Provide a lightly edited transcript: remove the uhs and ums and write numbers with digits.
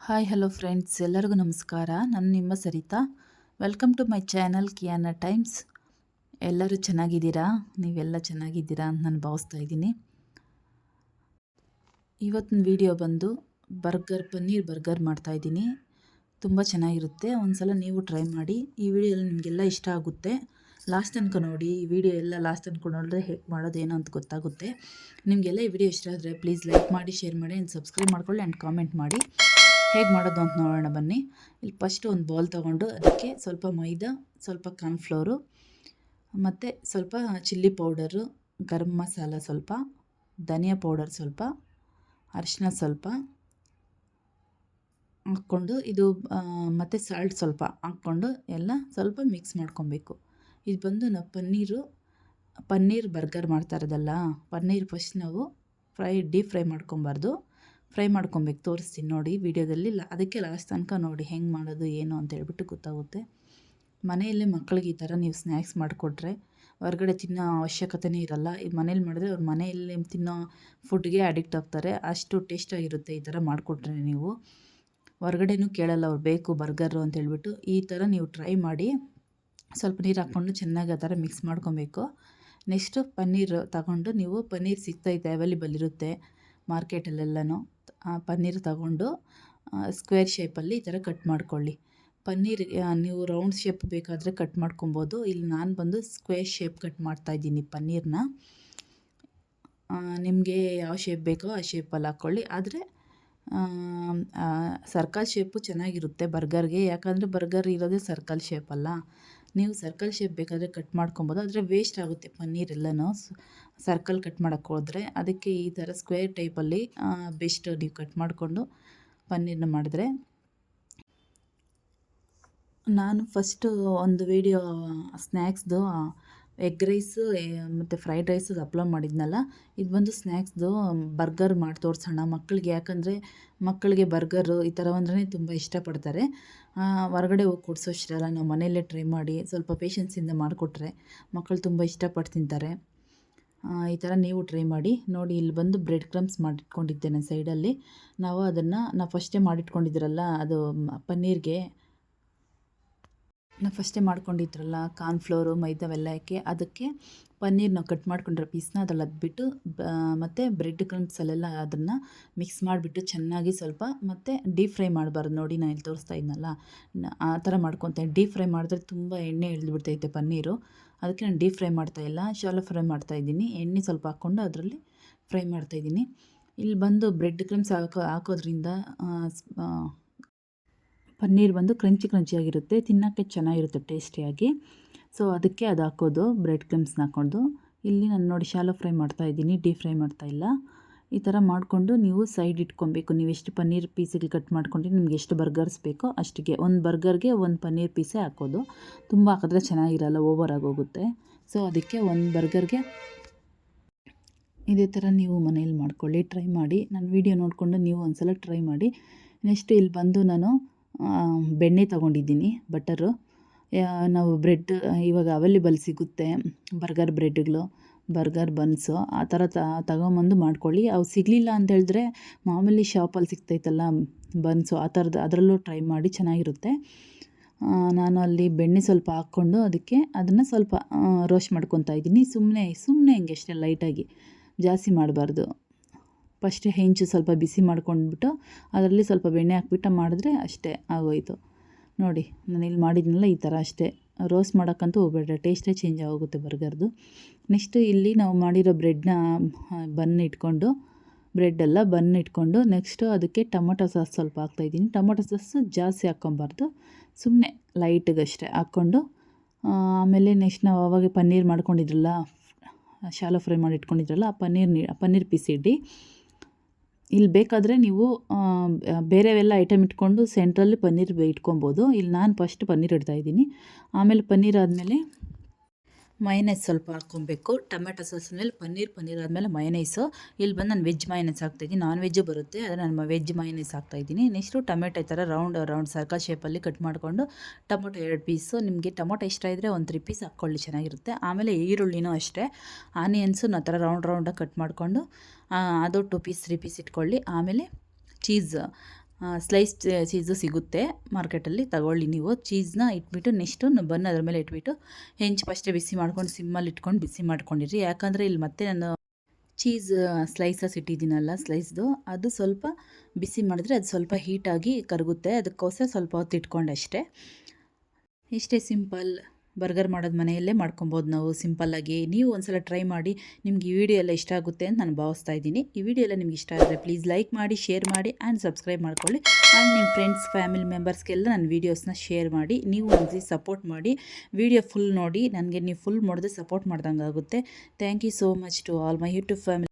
Hi hello friends, ಎಲ್ಲರಿಗೂ ನಮಸ್ಕಾರ. ನಾನು ನಿಮ್ಮ Sarita. Welcome to my channel Kiyana Times. ಎಲ್ಲರೂ ಚೆನ್ನಾಗಿದ್ದೀರಾ? ನೀವೆಲ್ಲ ಚೆನ್ನಾಗಿದ್ದೀರಾ ಅಂತ ನಾನು ಭಾವಿಸ್ತಾ ಇದ್ದೀನಿ. ಇವತ್ತಿನ ವಿಡಿಯೋ ಬಂದು ಪನ್ನೀರ್ ಬರ್ಗರ್ ಮಾಡ್ತಾಯಿದ್ದೀನಿ. ತುಂಬ ಚೆನ್ನಾಗಿರುತ್ತೆ. ಒಂದು ಸಲ ನೀವು ಟ್ರೈ ಮಾಡಿ. ಈ ವಿಡಿಯೋಲ್ಲಿ ನಿಮಗೆಲ್ಲ ಇಷ್ಟ ಆಗುತ್ತೆ. ಲಾಸ್ಟ್ ತನಕ ನೋಡಿ. ಈ ವಿಡಿಯೋ ಎಲ್ಲ ಲಾಸ್ಟ್ ತನಕ ನೋಡಿದ್ರೆ ಹೇಗೆ ಮಾಡೋದೇನೋ ಅಂತ ಗೊತ್ತಾಗುತ್ತೆ. ನಿಮಗೆಲ್ಲ ಈ ವಿಡಿಯೋ ಇಷ್ಟ ಆದರೆ ಪ್ಲೀಸ್ ಲೈಕ್ ಮಾಡಿ, ಶೇರ್ ಮಾಡಿ ಆ್ಯಂಡ್ ಸಬ್ಸ್ಕ್ರೈಬ್ ಮಾಡ್ಕೊಳ್ಳಿ ಆ್ಯಂಡ್ ಕಾಮೆಂಟ್ ಮಾಡಿ. ಹೇಗೆ ಮಾಡೋದು ಅಂತ ನೋಡೋಣ ಬನ್ನಿ. ಇಲ್ಲಿ ಫಸ್ಟು ಒಂದು ಬೌಲ್ ತೊಗೊಂಡು ಅದಕ್ಕೆ ಸ್ವಲ್ಪ ಮೈದಾ, ಸ್ವಲ್ಪ ಕಾರ್ನ್ಫ್ಲೋರು ಮತ್ತು ಸ್ವಲ್ಪ ಚಿಲ್ಲಿ ಪೌಡರು, ಗರಂ ಮಸಾಲ ಸ್ವಲ್ಪ, ಧನಿಯಾ ಪೌಡರ್ ಸ್ವಲ್ಪ, ಅರಿಶಿನ ಸ್ವಲ್ಪ ಹಾಕ್ಕೊಂಡು ಮತ್ತು ಸಾಲ್ಟ್ ಸ್ವಲ್ಪ ಹಾಕ್ಕೊಂಡು ಎಲ್ಲ ಸ್ವಲ್ಪ ಮಿಕ್ಸ್ ಮಾಡ್ಕೊಬೇಕು. ಇದು ಬಂದು ನಾವು ಪನ್ನೀರ್ ಬರ್ಗರ್ ಮಾಡ್ತಾ ಇರೋದಲ್ಲ. ಪನ್ನೀರ್ ಫಸ್ಟ್ ನಾವು ಡೀಪ್ ಫ್ರೈ ಮಾಡ್ಕೊಬಾರ್ದು, ಫ್ರೈ ಮಾಡ್ಕೊಬೇಕು. ತೋರಿಸ್ತೀನಿ ನೋಡಿ ವಿಡಿಯೋದಲ್ಲಿ. ಅದಕ್ಕೆ ಲಾಸ್ಟ್ ತನಕ ನೋಡಿ ಹೆಂಗೆ ಮಾಡೋದು ಏನು ಅಂತ ಹೇಳ್ಬಿಟ್ಟು ಗೊತ್ತಾಗುತ್ತೆ. ಮನೆಯಲ್ಲೇ ಮಕ್ಕಳಿಗೆ ಈ ಥರ ನೀವು ಸ್ನ್ಯಾಕ್ಸ್ ಮಾಡಿಕೊಟ್ರೆ ಹೊರಗಡೆ ತಿನ್ನೋ ಅವಶ್ಯಕತೆನೇ ಇರಲ್ಲ. ಈ ಮನೇಲಿ ಮಾಡಿದ್ರೆ ಅವ್ರು ಮನೆಯಲ್ಲೇ ತಿನ್ನೋ ಫುಡ್ಗೆ ಅಡಿಕ್ಟ್ ಆಗ್ತಾರೆ. ಅಷ್ಟು ಟೇಸ್ಟಾಗಿರುತ್ತೆ ಈ ಥರ ಮಾಡಿಕೊಟ್ರೆ. ನೀವು ಹೊರಗಡೆನೂ ಕೇಳಲ್ಲ ಅವ್ರು ಬೇಕು ಬರ್ಗರು ಅಂತ ಹೇಳ್ಬಿಟ್ಟು. ಈ ಥರ ನೀವು ಟ್ರೈ ಮಾಡಿ. ಸ್ವಲ್ಪ ನೀರು ಹಾಕ್ಕೊಂಡು ಚೆನ್ನಾಗಿ ಆ ಥರ ಮಿಕ್ಸ್ ಮಾಡ್ಕೊಬೇಕು. ನೆಕ್ಸ್ಟು ಪನ್ನೀರ್ ತಗೊಂಡು, ನೀವು ಪನ್ನೀರ್ ಸಿಗ್ತೈತೆ, ಅವೈಲೇಬಲ್ ಇರುತ್ತೆ ಮಾರ್ಕೆಟಲ್ಲೆಲ್ಲನೂ. ಪನ್ನೀರ್ ತಗೊಂಡು ಸ್ಕ್ವೇರ್ ಶೇಪಲ್ಲಿ ಈ ಥರ ಕಟ್ ಮಾಡ್ಕೊಳ್ಳಿ. ಪನ್ನೀರ್ ನೀವು ರೌಂಡ್ ಶೇಪ್ ಬೇಕಾದರೆ ಕಟ್ ಮಾಡ್ಕೊಬೋದು. ಇಲ್ಲಿ ನಾನು ಬಂದು ಸ್ಕ್ವೇರ್ ಶೇಪ್ ಕಟ್ ಮಾಡ್ತಾಯಿದ್ದೀನಿ ಪನ್ನೀರನ್ನ. ನಿಮಗೆ ಯಾವ ಶೇಪ್ ಬೇಕೋ ಆ ಶೇಪಲ್ಲಿ ಹಾಕ್ಕೊಳ್ಳಿ. ಆದರೆ ಸರ್ಕಲ್ ಶೇಪು ಚೆನ್ನಾಗಿರುತ್ತೆ ಬರ್ಗರ್ಗೆ. ಯಾಕಂದರೆ ಬರ್ಗರ್ ಇರೋದೇ ಸರ್ಕಲ್ ಶೇಪಲ್ಲ. ನೀವು ಸರ್ಕಲ್ ಶೇಪ್ ಬೇಕಾದರೆ ಕಟ್ ಮಾಡ್ಕೊಬೋದು. ಆದರೆ ವೇಸ್ಟ್ ಆಗುತ್ತೆ ಪನ್ನೀರೆಲ್ಲನೂ ಸರ್ಕಲ್ ಕಟ್ ಮಾಡೋಕ್ಕೆ ಹೋದರೆ. ಅದಕ್ಕೆ ಈ ಥರ ಸ್ಕ್ವೇರ್ ಟೈಪಲ್ಲಿ ಬೆಸ್ಟ್ ನೀವು ಕಟ್ ಮಾಡಿಕೊಂಡು ಪನ್ನೀರನ್ನ ಮಾಡಿದ್ರೆ. ನಾನು ಫಸ್ಟು ಒಂದು ವಿಡಿಯೋ ಸ್ನ್ಯಾಕ್ಸ್ದು ಎಗ್ ರೈಸು ಮತ್ತು ಫ್ರೈಡ್ ರೈಸು ಅಪ್ಲೋಡ್ ಮಾಡಿದ್ನಲ್ಲ. ಇದು ಬಂದು ಸ್ನ್ಯಾಕ್ಸ್ದು ಬರ್ಗರ್ ಮಾಡಿ ತೋರಿಸೋಣ ಮಕ್ಕಳಿಗೆ. ಯಾಕಂದರೆ ಮಕ್ಕಳಿಗೆ ಬರ್ಗರು ಈ ಥರ ಅಂದ್ರೆ ತುಂಬ ಇಷ್ಟಪಡ್ತಾರೆ. ಹೊರಗಡೆ ಹೋಗಿ ಕೊಡಿಸೋಷ್ಟಿರಲ್ಲ. ನಾವು ಮನೆಯಲ್ಲೇ ಟ್ರೈ ಮಾಡಿ ಸ್ವಲ್ಪ ಪೇಷನ್ಸಿಂದ ಮಾಡಿಕೊಟ್ರೆ ಮಕ್ಕಳು ತುಂಬ ಇಷ್ಟಪಟ್ಟು ತಿಂತಾರೆ. ಈ ಥರ ನೀವು ಟ್ರೈ ಮಾಡಿ ನೋಡಿ. ಇಲ್ಲಿ ಬಂದು ಬ್ರೆಡ್ ಕ್ರಮ್ಸ್ ಮಾಡಿಟ್ಕೊಂಡಿದ್ದೇನೆ ಸೈಡಲ್ಲಿ. ನಾವು ಫಸ್ಟೇ ಮಾಡಿಟ್ಕೊಂಡಿದ್ರಲ್ಲ, ಅದು ಪನ್ನೀರ್ಗೆ ನಾವು ಫಸ್ಟೇ ಮಾಡ್ಕೊಂಡಿದ್ರಲ್ಲ ಕಾರ್ನ್ಫ್ಲೋರು, ಮೈದಾವೆಲ್ಲ ಹಾಕಿ ಅದಕ್ಕೆ ಪನ್ನೀರ್ ನಾವು ಕಟ್ ಮಾಡ್ಕೊಂಡಿರೋ ಪೀಸ್ನ ಅದ್ರಲ್ಲಿ ಅದ್ಬಿಟ್ಟು ಮತ್ತು ಬ್ರೆಡ್ ಕ್ರಮ್ಸಲ್ಲೆಲ್ಲ ಅದನ್ನು ಮಿಕ್ಸ್ ಮಾಡಿಬಿಟ್ಟು ಚೆನ್ನಾಗಿ ಸ್ವಲ್ಪ, ಮತ್ತು ಡೀಪ್ ಫ್ರೈ ಮಾಡಬಾರ್ದು ನೋಡಿ. ನಾನು ಇಲ್ಲಿ ತೋರಿಸ್ತಾ ಇದ್ನಲ್ಲ ಆ ಥರ ಮಾಡ್ಕೊತೀನಿ. ಡೀಪ್ ಫ್ರೈ ಮಾಡಿದ್ರೆ ತುಂಬ ಎಣ್ಣೆ ಇಳಿದ್ಬಿಡ್ತೈತೆ ಪನ್ನೀರು. ಅದಕ್ಕೆ ನಾನು ಡೀಪ್ ಫ್ರೈ ಮಾಡ್ತಾಯಿಲ್ಲ, ಶಾಲೋ ಫ್ರೈ ಮಾಡ್ತಾಯಿದ್ದೀನಿ. ಎಣ್ಣೆ ಸ್ವಲ್ಪ ಹಾಕ್ಕೊಂಡು ಅದರಲ್ಲಿ ಫ್ರೈ ಮಾಡ್ತಾಯಿದ್ದೀನಿ. ಇಲ್ಲಿ ಬಂದು ಬ್ರೆಡ್ ಕ್ರಮ್ಸ್ ಹಾಕೋದ್ರಿಂದ ಪನ್ನೀರ್ ಬಂದು ಕ್ರಂಚಿಯಾಗಿರುತ್ತೆ, ತಿನ್ನೋಕ್ಕೆ ಚೆನ್ನಾಗಿರುತ್ತೆ ಟೇಸ್ಟಿಯಾಗಿ. ಸೊ ಅದಕ್ಕೆ ಅದು ಹಾಕೋದು, ಬ್ರೆಡ್ ಕ್ರಮ್ಸ್ನ ಹಾಕ್ಕೊಂಡು. ಇಲ್ಲಿ ನಾನು ನೋಡಿ ಶಾಲೋ ಫ್ರೈ ಮಾಡ್ತಾಯಿದ್ದೀನಿ, ಡೀಪ್ ಫ್ರೈ ಮಾಡ್ತಾಯಿಲ್ಲ. ಈ ಥರ ಮಾಡಿಕೊಂಡು ನೀವು ಸೈಡ್ ಇಟ್ಕೊಬೇಕು. ನೀವು ಎಷ್ಟು ಪನ್ನೀರ್ ಪೀಸಿಗೆ ಕಟ್ ಮಾಡ್ಕೊಂಡು ನಿಮ್ಗೆ ಎಷ್ಟು ಬರ್ಗರ್ಸ್ ಬೇಕೋ ಅಷ್ಟಿಗೆ. ಒಂದು ಬರ್ಗರ್ಗೆ ಒಂದು ಪನ್ನೀರ್ ಪೀಸೇ ಹಾಕೋದು. ತುಂಬ ಹಾಕಿದ್ರೆ ಚೆನ್ನಾಗಿರಲ್ಲ, ಓವರ್ ಆಗೋಗುತ್ತೆ. ಸೊ ಅದಕ್ಕೆ ಒಂದು ಬರ್ಗರ್ಗೆ ಇದೇ ಥರ ನೀವು ಮನೇಲಿ ಮಾಡ್ಕೊಳ್ಳಿ, ಟ್ರೈ ಮಾಡಿ. ನನ್ನ ವಿಡಿಯೋ ನೋಡಿಕೊಂಡು ನೀವು ಒಂದು ಸಲ ಟ್ರೈ ಮಾಡಿ. ನೆಕ್ಸ್ಟ್ ಇಲ್ಲಿ ಬಂದು ನಾನು ಬೆಣ್ಣೆ ತೊಗೊಂಡಿದ್ದೀನಿ, ಬಟರು. ನಾವು ಬ್ರೆಡ್ ಇವಾಗ ಅವೈಲೇಬಲ್ ಸಿಗುತ್ತೆ, ಬರ್ಗರ್ ಬ್ರೆಡ್ಗಳು, ಬರ್ಗರ್ ಬನ್ಸು ಆ ಥರ ತಗೊಂಬಂದು ಮಾಡ್ಕೊಳ್ಳಿ. ಅವು ಸಿಗಲಿಲ್ಲ ಅಂತ ಹೇಳಿದ್ರೆ ಮಾಮೂಲಿ ಶಾಪಲ್ಲಿ ಸಿಗ್ತೈತಲ್ಲ ಬನ್ಸು, ಆ ಥರದ್ದು ಅದರಲ್ಲೂ ಟ್ರೈ ಮಾಡಿ, ಚೆನ್ನಾಗಿರುತ್ತೆ. ನಾನು ಅಲ್ಲಿ ಬೆಣ್ಣೆ ಸ್ವಲ್ಪ ಹಾಕ್ಕೊಂಡು ಅದನ್ನು ಸ್ವಲ್ಪ ರೋಸ್ಟ್ ಮಾಡ್ಕೊತಾ ಇದ್ದೀನಿ. ಸುಮ್ಮನೆ ಹಿಂಗೆ ಅಷ್ಟೇ ಲೈಟಾಗಿ, ಜಾಸ್ತಿ ಮಾಡಬಾರ್ದು. ಫಸ್ಟೇ ಹೆಂಚು ಸ್ವಲ್ಪ ಬಿಸಿ ಮಾಡ್ಕೊಂಡ್ಬಿಟ್ಟು ಅದರಲ್ಲಿ ಸ್ವಲ್ಪ ಬೆಣ್ಣೆ ಹಾಕ್ಬಿಟ್ಟು ಮಾಡಿದ್ರೆ ಅಷ್ಟೇ ಆಗೋಯಿತು. ನೋಡಿ ನಾನು ಇಲ್ಲಿ ಮಾಡಿದ್ನಲ್ಲ ಈ ಥರ ಅಷ್ಟೇ. ರೋಸ್ಟ್ ಮಾಡೋಕ್ಕಂತೂ ಹೋಗಬೇಡ್ರಿ, ಟೇಸ್ಟೇ ಚೇಂಜ್ ಆಗೋಗುತ್ತೆ ಬರ್ಗರ್ದು. ನೆಕ್ಸ್ಟು ಇಲ್ಲಿ ನಾವು ಮಾಡಿರೋ ಬ್ರೆಡ್ನ ಬನ್ ಇಟ್ಕೊಂಡು ನೆಕ್ಸ್ಟು ಅದಕ್ಕೆ ಟೊಮೊಟೊ ಸಾಸ್ ಸ್ವಲ್ಪ ಹಾಕ್ತಾಯಿದ್ದೀನಿ. ಟೊಮೊಟೊ ಸಾಸು ಜಾಸ್ತಿ ಹಾಕ್ಕೊಬಾರ್ದು, ಸುಮ್ಮನೆ ಲೈಟ್ಗಷ್ಟೇ ಹಾಕ್ಕೊಂಡು. ಆಮೇಲೆ ನೆಕ್ಸ್ಟ್ ನಾವು ಅವಾಗ ಪನ್ನೀರ್ ಮಾಡ್ಕೊಂಡಿದ್ರಲ್ಲ, ಶಾಲೋ ಫ್ರೈ ಮಾಡಿ ಇಟ್ಕೊಂಡಿದ್ರಲ್ಲ, ಆ ಪನ್ನೀರ್ ಪೀಸ್ ಇಡಿ. ಇಲ್ಲಿ ಬೇಕಾದರೆ ನೀವು ಬೇರೆವೆಲ್ಲ ಐಟಮ್ ಇಟ್ಕೊಂಡು ಸೆಂಟ್ರಲ್ಲಿ ಪನ್ನೀರ್ ಇಟ್ಕೊಬೋದು. ಇಲ್ಲಿ ನಾನು ಫಸ್ಟ್ ಪನ್ನೀರ್ ಇಡ್ತಾಯಿದ್ದೀನಿ. ಆಮೇಲೆ ಪನ್ನೀರ್ ಆದಮೇಲೆ ಮಯನೈಸ್ ಸ್ವಲ್ಪ ಹಾಕ್ಕೊಬೇಕು. ಟೊಮೆಟೊ ಸಾಸ್ ಮೇಲೆ ಪನ್ನೀರ್ ಆದಮೇಲೆ ಮಯನೈಸು. ಇಲ್ಲಿ ಬಂದು ನಾನು ವೆಜ್ ಮಯನೈಸ್ ಹಾಕ್ತಾಯಿದ್ದೀನಿ. ನಾನ್ ವೆಜ್ಜು ಬರುತ್ತೆ, ಆದರೆ ನಾನು ವೆಜ್ ಮಯನೈಸ್ ಹಾಕ್ತಾಯಿದ್ದೀನಿ. ನೆಕ್ಸ್ಟು ಟೊಮೆಟೊ ಈ ಥರ ರೌಂಡ್ ಸರ್ಕಲ್ ಶೇಪಲ್ಲಿ ಕಟ್ ಮಾಡಿಕೊಂಡು, ಟೊಮೊಟೊ 2 ಪೀಸು. ನಿಮಗೆ ಟೊಮೊಟೊ ಇಷ್ಟ ಇದ್ದರೆ ಒಂದು 3 ಪೀಸ್ ಹಾಕ್ಕೊಳ್ಳಿ, ಚೆನ್ನಾಗಿರುತ್ತೆ. ಆಮೇಲೆ ಈರುಳ್ಳಿನೂ ಅಷ್ಟೇ, ಆನಿಯನ್ಸು ಆ ಥರ ರೌಂಡಾಗಿ ಕಟ್ ಮಾಡಿಕೊಂಡು ಅದು 2 ಪೀಸ್ 3 ಪೀಸ್ ಇಟ್ಕೊಳ್ಳಿ. ಆಮೇಲೆ ಚೀಸ್ ಸ್ಲೈಸ್ ಚೀಸು ಸಿಗುತ್ತೆ ಮಾರ್ಕೆಟಲ್ಲಿ, ತಗೊಳ್ಳಿ ನೀವು. ಚೀಸ್ನ ಇಟ್ಬಿಟ್ಟು ನೆಕ್ಸ್ಟು ಬನ್ ಅದ್ರ ಮೇಲೆ ಇಟ್ಬಿಟ್ಟು ಹೆಂಚು ಫಸ್ಟೇ ಬಿಸಿ ಮಾಡ್ಕೊಂಡು ಸಿಮ್ಮಲ್ಲಿ ಇಟ್ಕೊಂಡು ಬಿಸಿ ಮಾಡ್ಕೊಂಡಿರಿ. ಯಾಕಂದರೆ ಇಲ್ಲಿ ಮತ್ತೆ ನಾನು ಚೀಸ್ ಸ್ಲೈಸಸ್ ಇಟ್ಟಿದ್ದೀನಲ್ಲ, ಸ್ಲೈಸ್ದು ಅದು ಸ್ವಲ್ಪ ಬಿಸಿ ಮಾಡಿದ್ರೆ ಅದು ಸ್ವಲ್ಪ ಹೀಟಾಗಿ ಕರಗುತ್ತೆ. ಅದಕ್ಕೋಸ್ಕರ ಸ್ವಲ್ಪ ಹೊತ್ತು ಇಟ್ಕೊಂಡೆ ಅಷ್ಟೇ. ಇಷ್ಟೇ ಸಿಂಪಲ್ ಬರ್ಗರ್ ಮಾಡೋದು ಮನೆಯಲ್ಲೇ ಮಾಡ್ಕೊಬೋದು ನಾವು ಸಿಂಪಲ್ಲಾಗಿ. ನೀವು ಒಂದ್ಸಲ ಟ್ರೈ ಮಾಡಿ. ನಿಮ್ಗೆ ಈ ವಿಡಿಯೋ ಎಲ್ಲ ಇಷ್ಟ ಆಗುತ್ತೆ ಅಂತ ನಾನು ಭಾವಿಸ್ತಾ ಇದ್ದೀನಿ. ಈ ವಿಡಿಯೋ ಎಲ್ಲ ನಿಮ್ಗೆ ಇಷ್ಟ ಆದರೆ ಪ್ಲೀಸ್ ಲೈಕ್ ಮಾಡಿ, ಶೇರ್ ಮಾಡಿ ಆ್ಯಂಡ್ ಸಬ್ಸ್ಕ್ರೈಬ್ ಮಾಡ್ಕೊಳ್ಳಿ. ಆ್ಯಂಡ್ ನಿಮ್ಮ ಫ್ರೆಂಡ್ಸ್ ಫ್ಯಾಮಿಲಿ ಮೆಂಬರ್ಸ್ಗೆಲ್ಲ ನನ್ನ ವೀಡಿಯೋಸ್ನ ಶೇರ್ ಮಾಡಿ. ನೀವು ನನಗೆ ಸಪೋರ್ಟ್ ಮಾಡಿ. ವಿಡಿಯೋ ಫುಲ್ ನೋಡಿ. ನನಗೆ ನೀವು ಫುಲ್ ನೋಡಿದ್ರೆ ಸಪೋರ್ಟ್ ಮಾಡ್ದಂಗೆ ಆಗುತ್ತೆ. Thank you so much to all my YouTube family.